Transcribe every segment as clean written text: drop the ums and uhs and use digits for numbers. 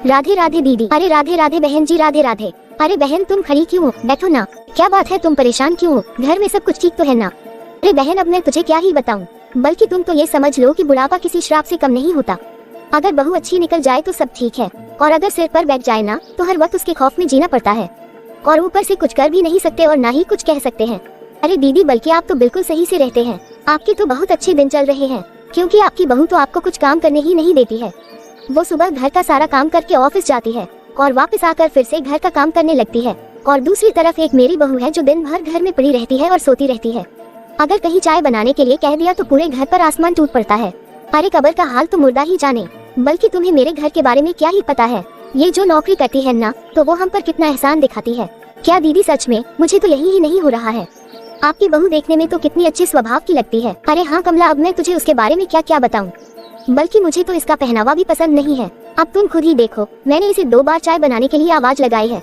राधे राधे दीदी। अरे राधे राधे बहन जी, राधे राधे। अरे बहन तुम खड़ी क्यों हो, बैठो ना। क्या बात है, तुम परेशान क्यों हो? घर में सब कुछ ठीक तो है ना? अरे बहन अब मैं तुझे क्या ही बताऊं, बल्कि तुम तो ये समझ लो कि बुढ़ापा किसी श्राप से कम नहीं होता। अगर बहू अच्छी निकल जाए तो सब ठीक है, और अगर सिर पर बैठ जाए ना तो हर वक्त उसके खौफ में जीना पड़ता है, और ऊपर से कुछ कर भी नहीं सकते और ना ही कुछ कह सकते हैं। अरे दीदी बल्कि आप तो बिल्कुल सही से रहते हैं, आपके तो बहुत अच्छे दिन चल रहे हैं, क्योंकि आपकी बहू तो आपको कुछ काम करने ही नहीं देती है। वो सुबह घर का सारा काम करके ऑफिस जाती है और वापस आकर फिर से घर का काम करने लगती है। और दूसरी तरफ एक मेरी बहू है जो दिन भर घर में पड़ी रहती है और सोती रहती है। अगर कहीं चाय बनाने के लिए कह दिया तो पूरे घर पर आसमान टूट पड़ता है। अरे कब्र का हाल तो मुर्दा ही जाने, बल्कि तुम्हें मेरे घर के बारे में क्या ही पता है। ये जो नौकरी करती है ना, तो वो हम पर कितना एहसान दिखाती है। क्या दीदी सच में? मुझे तो यही ही नहीं हो रहा है। आपकी बहू देखने में तो कितनी अच्छी स्वभाव की लगती है। अरे हाँ कमला, अब मैं तुझे उसके बारे में क्या क्या बताऊं, बल्कि मुझे तो इसका पहनावा भी पसंद नहीं है। अब तुम खुद ही देखो, मैंने इसे 2 बार चाय बनाने के लिए आवाज लगाई है,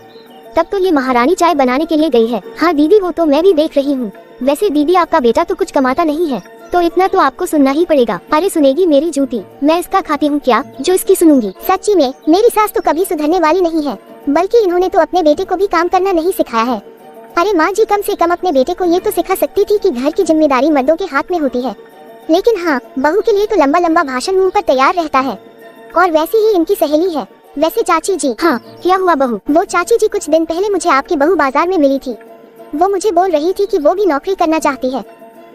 तब तो ये महारानी चाय बनाने के लिए गई है। हाँ दीदी वो तो मैं भी देख रही हूँ। वैसे दीदी आपका बेटा तो कुछ कमाता नहीं है, तो इतना तो आपको सुनना ही पड़ेगा। अरे सुनेगी मेरी जूती, मैं इसका खाती हूँ क्या जो इसकी सुनूंगी। सच्ची में मेरी सास तो कभी सुधरने वाली नहीं है, बल्कि इन्होंने तो अपने बेटे को भी काम करना नहीं सिखाया है। अरे माँ जी, कम से कम अपने बेटे को ये तो सिखा सकती थी कि घर की जिम्मेदारी मर्दों के हाथ में होती है। लेकिन हाँ, बहू के लिए तो लंबा लंबा भाषण मुंह पर तैयार रहता है। और वैसी ही इनकी सहेली है। वैसे चाची जी। हाँ क्या हुआ बहू? वो चाची जी कुछ दिन पहले मुझे आपकी बहू बाजार में मिली थी। वो मुझे बोल रही थी कि वो भी नौकरी करना चाहती है,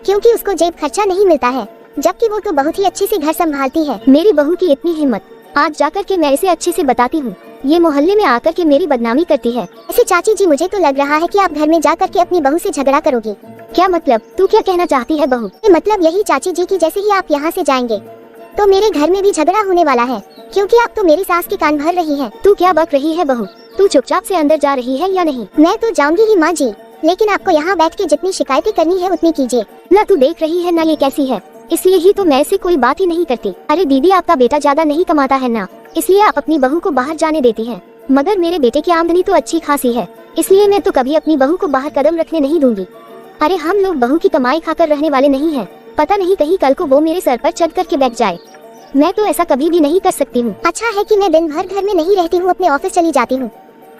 क्योंकि उसको जेब खर्चा नहीं मिलता है, जबकि वो तो बहुत ही अच्छे से घर संभालती है। मेरी बहू की इतनी हिम्मत, आज जाकर के मैं इसे अच्छे से बताती हूँ। ये मोहल्ले में आकर के मेरी बदनामी करती है। ऐसे चाची जी मुझे तो लग रहा है कि आप घर में जाकर के अपनी बहू से झगड़ा करोगी। क्या मतलब? तू क्या कहना चाहती है बहू? मतलब यही चाची जी की जैसे ही आप यहाँ से जाएंगे तो मेरे घर में भी झगड़ा होने वाला है, क्योंकि आप तो मेरी सास की कान भर रही है। तू क्या बक रही है बहू? तू चुपचाप से अंदर जा रही है या नहीं? मैं तो जाऊंगी ही माँ जी, लेकिन आपको यहाँ बैठ के जितनी शिकायतें करनी है उतनी कीजिए ना। तू देख रही है ना ये कैसी है, इसलिए ही तो मैं इससे कोई बात ही नहीं करती। अरे दीदी आपका बेटा ज्यादा नहीं कमाता है ना, इसलिए आप अपनी बहू को बाहर जाने देती हैं। मगर मेरे बेटे की आमदनी तो अच्छी खासी है, इसलिए मैं तो कभी अपनी बहू को बाहर कदम रखने नहीं दूंगी। अरे हम लोग बहू की कमाई खाकर रहने वाले नहीं हैं, पता नहीं कहीं कल को वो मेरे सर पर चढ़ कर के बैठ जाए। मैं तो ऐसा कभी भी नहीं कर सकती हूँ। अच्छा है कि मैं दिन भर घर में नहीं रहती हूँ, अपने ऑफिस चली जाती हूँ,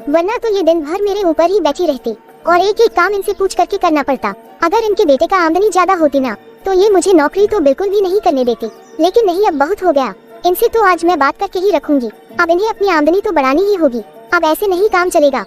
वरना तो ये दिन भर मेरे ऊपर ही बैठी रहती और एक एक काम इनसे पूछ करके करना पड़ता। अगर इनके बेटे का आमदनी ज्यादा होती ना, तो ये मुझे नौकरी तो बिल्कुल भी नहीं करने देती। लेकिन नहीं, अब बहुत हो गया, इनसे तो आज मैं बात करके ही रखूंगी। अब इन्हें अपनी आमदनी तो बढ़ानी ही होगी, अब ऐसे नहीं काम चलेगा।